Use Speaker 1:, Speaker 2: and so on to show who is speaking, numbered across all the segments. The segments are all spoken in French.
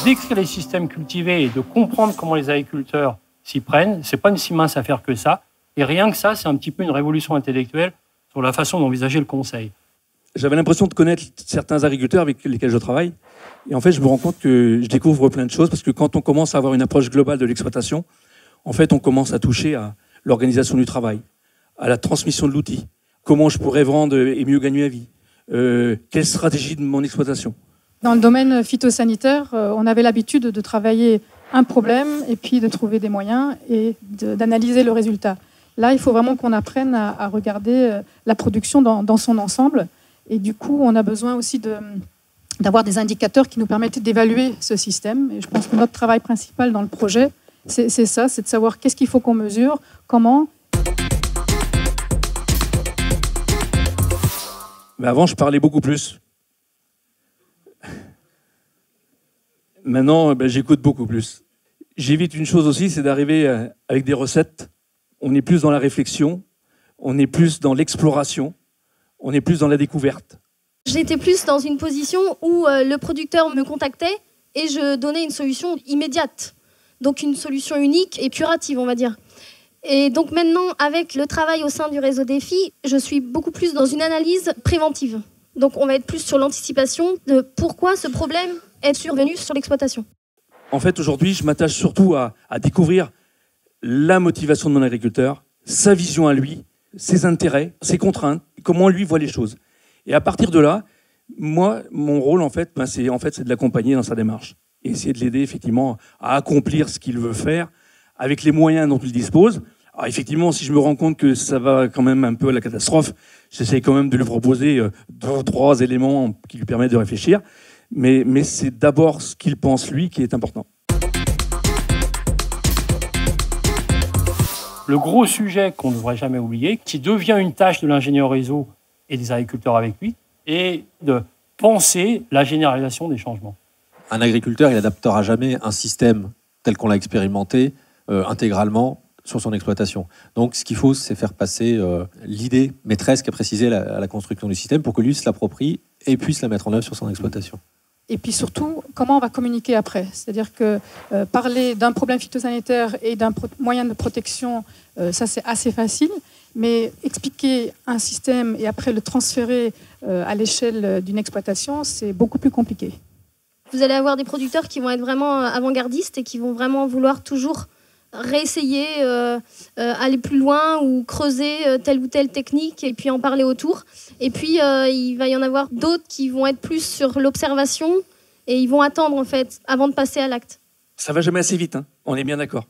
Speaker 1: Décrire les systèmes cultivés et de comprendre comment les agriculteurs s'y prennent, c'est pas une si mince affaire que ça. Et rien que ça, c'est un petit peu une révolution intellectuelle sur la façon d'envisager le conseil.
Speaker 2: J'avais l'impression de connaître certains agriculteurs avec lesquels je travaille. Et en fait, je me rends compte que je découvre plein de choses parce que quand on commence à avoir une approche globale de l'exploitation, en fait, on commence à toucher à l'organisation du travail, à la transmission de l'outil, comment je pourrais vendre et mieux gagner ma vie, quelle stratégie de mon exploitation.
Speaker 3: Dans le domaine phytosanitaire, on avait l'habitude de travailler un problème et puis de trouver des moyens et d'analyser le résultat. Là, il faut vraiment qu'on apprenne à regarder la production dans son ensemble. Et du coup, on a besoin aussi d'avoir des indicateurs qui nous permettent d'évaluer ce système. Et je pense que notre travail principal dans le projet, c'est ça, c'est de savoir qu'est-ce qu'il faut qu'on mesure, comment.
Speaker 2: Mais avant, je parlais beaucoup plus. Maintenant, j'écoute beaucoup plus. J'évite une chose aussi, c'est d'arriver avec des recettes. On est plus dans la réflexion, on est plus dans l'exploration, on est plus dans la découverte.
Speaker 4: J'étais plus dans une position où le producteur me contactait et je donnais une solution immédiate. Donc une solution unique et curative, on va dire. Et donc maintenant, avec le travail au sein du réseau Défi, je suis beaucoup plus dans une analyse préventive. Donc on va être plus sur l'anticipation de pourquoi ce problème est survenu sur l'exploitation.
Speaker 2: En fait, aujourd'hui, je m'attache surtout à découvrir la motivation de mon agriculteur, sa vision à lui, ses intérêts, ses contraintes, comment lui voit les choses. Et à partir de là, moi, mon rôle, en fait, c'est de l'accompagner dans sa démarche. Et essayer de l'aider, effectivement, à accomplir ce qu'il veut faire avec les moyens dont il dispose. Alors, effectivement, si je me rends compte que ça va quand même un peu à la catastrophe, j'essaie quand même de lui proposer 2 ou 3 éléments qui lui permettent de réfléchir. Mais c'est d'abord ce qu'il pense, lui, qui est important.
Speaker 1: Le gros sujet qu'on ne devrait jamais oublier, qui devient une tâche de l'ingénieur réseau et des agriculteurs avec lui, est de penser la généralisation des changements.
Speaker 5: Un agriculteur, il n'adaptera jamais un système tel qu'on l'a expérimenté intégralement sur son exploitation. Donc, ce qu'il faut, c'est faire passer l'idée maîtresse qui a précisé la construction du système pour que lui se l'approprie et puisse la mettre en œuvre sur son exploitation.
Speaker 3: Et puis surtout, comment on va communiquer après. C'est-à-dire que parler d'un problème phytosanitaire et d'un moyen de protection, ça c'est assez facile, mais expliquer un système et après le transférer à l'échelle d'une exploitation, c'est beaucoup plus compliqué.
Speaker 4: Vous allez avoir des producteurs qui vont être vraiment avant-gardistes et qui vont vraiment vouloir toujours réessayer, aller plus loin ou creuser telle ou telle technique et puis en parler autour. Et puis, il va y en avoir d'autres qui vont être plus sur l'observation et ils vont attendre, en fait, avant de passer à l'acte.
Speaker 2: Ça va jamais assez vite, hein. On est bien d'accord.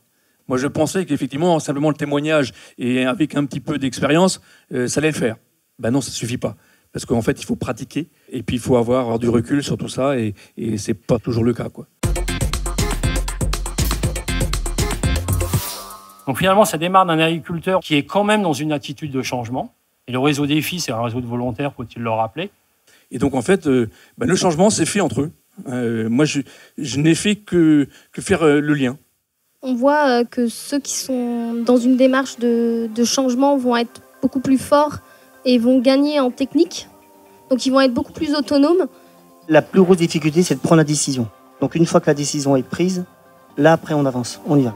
Speaker 2: Moi, je pensais qu'effectivement, simplement le témoignage et avec un petit peu d'expérience, ça allait le faire. Ben non, ça ne suffit pas. Parce qu'en fait, il faut pratiquer et puis il faut avoir du recul sur tout ça et ce n'est pas toujours le cas, quoi.
Speaker 1: Donc finalement, ça démarre d'un agriculteur qui est quand même dans une attitude de changement. Et le réseau Défi, c'est un réseau de volontaires, faut-il le rappeler.
Speaker 2: Et donc en fait, le changement, c'est fait entre eux. Moi, je n'ai fait que faire le lien.
Speaker 4: On voit que ceux qui sont dans une démarche de changement vont être beaucoup plus forts et vont gagner en technique. Donc ils vont être beaucoup plus autonomes.
Speaker 6: La plus grosse difficulté, c'est de prendre la décision. Donc une fois que la décision est prise, là après on avance, on y va.